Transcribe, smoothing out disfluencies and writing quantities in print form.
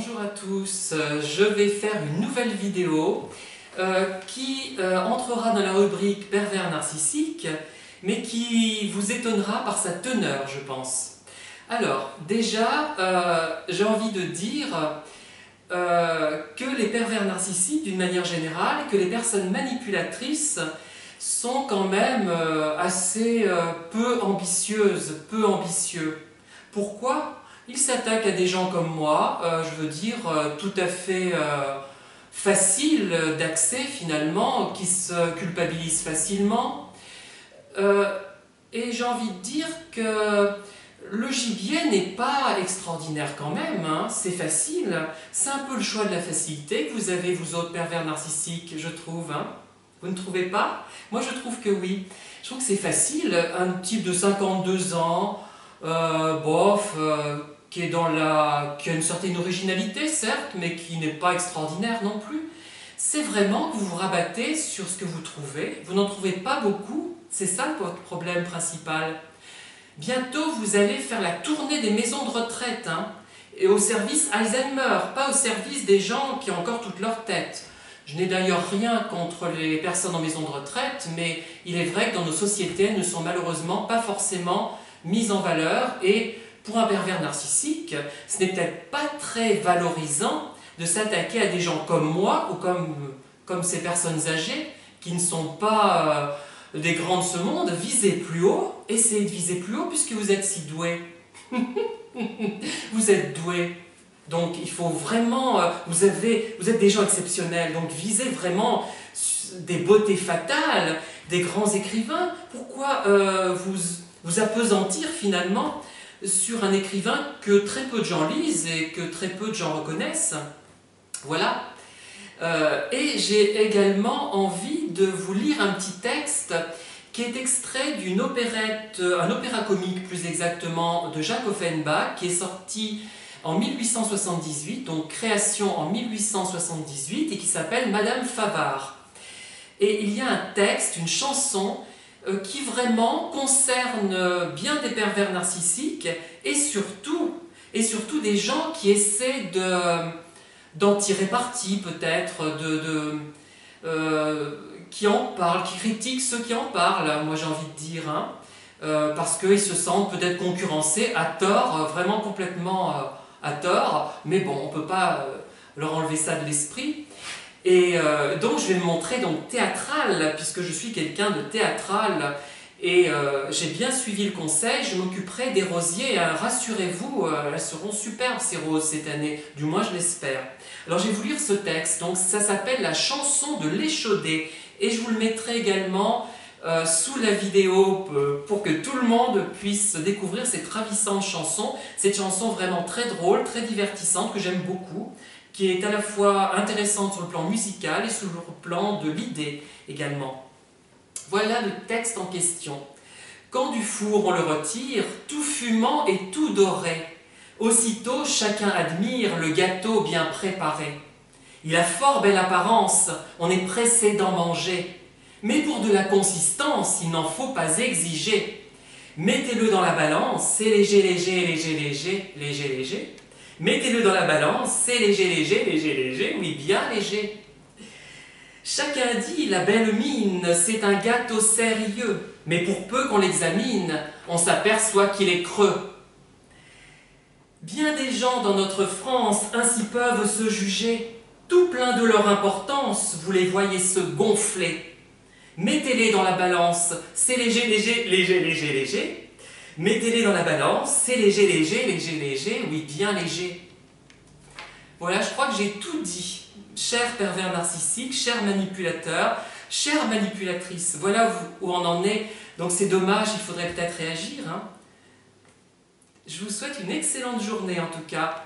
Bonjour à tous, je vais faire une nouvelle vidéo qui entrera dans la rubrique pervers narcissique, mais qui vous étonnera par sa teneur, je pense. Alors, déjà, j'ai envie de dire que les pervers narcissiques, d'une manière générale, que les personnes manipulatrices sont quand même assez peu ambitieuses, peu ambitieux. Pourquoi ? Ils s'attaquent à des gens comme moi, je veux dire, tout à fait faciles d'accès finalement, qui se culpabilisent facilement. Et j'ai envie de dire que le gibier n'est pas extraordinaire quand même, hein, c'est facile. C'est un peu le choix de la facilité que vous avez, vous autres pervers narcissiques, je trouve. Hein. Vous ne trouvez pas? Moi je trouve que oui. Je trouve que c'est facile, un type de 52 ans, qui a une certaine originalité, certes, mais qui n'est pas extraordinaire non plus. C'est vraiment que vous vous rabattez sur ce que vous trouvez. Vous n'en trouvez pas beaucoup, c'est ça votre problème principal. Bientôt, vous allez faire la tournée des maisons de retraite, hein, et au service Alzheimer, pas au service des gens qui ont encore toute leur tête. Je n'ai d'ailleurs rien contre les personnes en maison de retraite, mais il est vrai que dans nos sociétés, elles ne sont malheureusement pas forcément mises en valeur, et pour un pervers narcissique, ce n'est peut-être pas très valorisant de s'attaquer à des gens comme moi, ou comme ces personnes âgées, qui ne sont pas des grands de ce monde. Visez plus haut, essayez de viser plus haut, puisque vous êtes si doués. Vous êtes doués. Donc il faut vraiment, vous êtes des gens exceptionnels, donc visez vraiment des beautés fatales, des grands écrivains. Pourquoi vous appesantir finalement sur un écrivain que très peu de gens lisent et que très peu de gens reconnaissent? Voilà. Et j'ai également envie de vous lire un petit texte qui est extrait d'une opérette, un opéra comique plus exactement, de Jacques Offenbach, qui est sorti en 1878, donc création en 1878, et qui s'appelle Madame Favart. Et il y a un texte, une chanson, qui vraiment concerne bien des pervers narcissiques, et surtout des gens qui essaient d'en tirer parti peut-être, qui en parlent, qui critiquent ceux qui en parlent, moi j'ai envie de dire, hein, parce qu'ils se sentent peut-être concurrencés à tort, vraiment complètement à tort, mais bon, on ne peut pas leur enlever ça de l'esprit. Et donc je vais me montrer donc théâtrale, puisque je suis quelqu'un de théâtral, et j'ai bien suivi le conseil, je m'occuperai des rosiers, rassurez-vous, elles seront superbes ces roses cette année, du moins je l'espère. Alors je vais vous lire ce texte, donc ça s'appelle La chanson de l'échaudé, et je vous le mettrai également sous la vidéo pour que tout le monde puisse découvrir cette ravissante chanson, cette chanson vraiment très drôle, très divertissante, que j'aime beaucoup, qui est à la fois intéressante sur le plan musical et sur le plan de l'idée également. Voilà le texte en question. Quand du four on le retire, tout fumant et tout doré, aussitôt chacun admire le gâteau bien préparé. Il a fort belle apparence, on est pressé d'en manger, mais pour de la consistance, il n'en faut pas exiger. Mettez-le dans la balance, c'est léger, léger, léger, léger, léger, léger. Mettez-le dans la balance, c'est léger, léger, léger, léger, oui, bien léger. Chacun dit, la belle mine, c'est un gâteau sérieux, mais pour peu qu'on l'examine, on s'aperçoit qu'il est creux. Bien des gens dans notre France ainsi peuvent se juger, tout plein de leur importance, vous les voyez se gonfler. Mettez-les dans la balance, c'est léger, léger, léger, léger, léger. Mettez-les dans la balance, c'est léger, léger, léger, léger, oui, bien léger. Voilà, je crois que j'ai tout dit. Chers pervers narcissiques, chers manipulateurs, chères manipulatrices, voilà où on en est. Donc c'est dommage, il faudrait peut-être réagir. Hein. Je vous souhaite une excellente journée en tout cas.